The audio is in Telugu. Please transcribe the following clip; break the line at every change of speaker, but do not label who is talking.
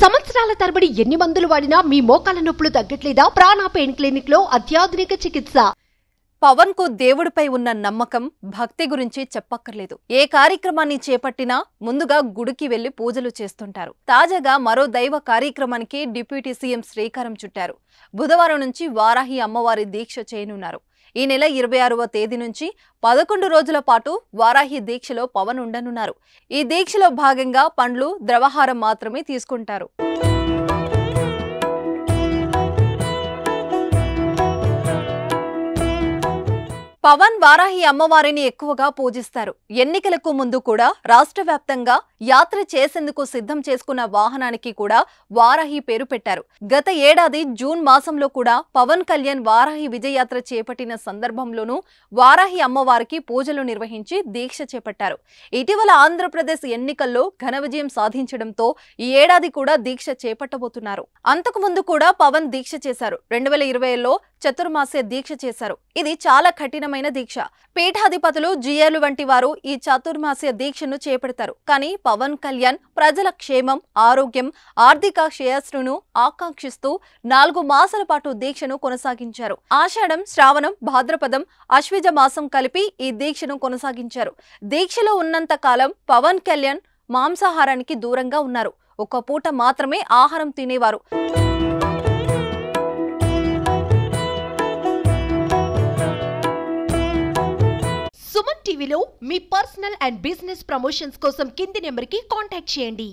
సంవత్సరాల తరబడి ఎన్ని మందులు వాడినా మీ మోకాల నొప్పులు తగ్గట్లేదా? ప్రాణ పెయిన్ క్లినిక్ లో అత్యాధునిక చికిత్స.
పవన్ కు దేవుడిపై ఉన్న నమ్మకం, భక్తి గురించి చెప్పక్కర్లేదు. ఏ కార్యక్రమాన్ని చేపట్టినా ముందుగా గుడికి వెళ్లి పూజలు చేస్తుంటారు. తాజాగా మరో దైవ కార్యక్రమానికి డిప్యూటీ సీఎం శ్రీకారం చుట్టారు. బుధవారం నుంచి వారాహి అమ్మవారి దీక్ష చేయనున్నారు. ఈ నెల 26వ తేదీ నుంచి 11 రోజుల పాటు వారాహి దీక్షలో పవన్ ఉండనున్నారు. ఈ దీక్షలో భాగంగా పండ్లు, ద్రవాహారం మాత్రమే తీసుకుంటారు. పవన్ వారాహి అమ్మవారిని ఎక్కువగా పూజిస్తారు. ఎన్నికలకు ముందు కూడా రాష్ట్ర వ్యాప్తంగా యాత్ర చేసేందుకు సిద్ధం చేసుకున్న వాహనానికి కూడా వారాహి పేరు పెట్టారు. గత ఏడాది జూన్ మాసంలో కూడా పవన్ కళ్యాణ్ వారాహి విజయయాత్ర చేపట్టిన సందర్భంలోనూ వారాహి అమ్మవారికి పూజలు నిర్వహించి దీక్ష చేపట్టారు. ఇటీవల ఆంధ్రప్రదేశ్ ఎన్నికల్లో ఘన విజయం సాధించడంతో ఈ ఏడాది కూడా దీక్ష చేపట్టబోతున్నారు. అంతకుముందు కూడా పవన్ దీక్ష చేశారు. 2020లో చతుర్మాస్య దీక్ష చేశారు. ఇది చాలా కఠినమైన దీక్ష. పీఠాధిపతులు, జిఏలు వంటి వారు ఈ చతుర్మాస్య దీక్షను చేపడతారు. కానీ పవన్ కళ్యాణ్ ప్రజల క్షేమం, ఆరోగ్యం, ఆర్థిక శ్రేయస్సును ఆకాంక్షిస్తూ 4 మాసాల పాటు దీక్షను కొనసాగించారు. ఆషాఢం, శ్రావణం, భాద్రపదం, అశ్విజ మాసం కలిపి ఈ దీక్షను కొనసాగించారు. దీక్షలో ఉన్నంత కాలం పవన్ కళ్యాణ్ మాంసాహారానికి దూరంగా ఉన్నారు. ఒక పూట మాత్రమే ఆహారం తినేవారు.
సుమన్ టీవీలో మీ పర్సనల్ అండ్ బిజినెస్ ప్రమోషన్స్ కోసం కింది నెంబర్కి కాంటాక్ట్ చేయండి.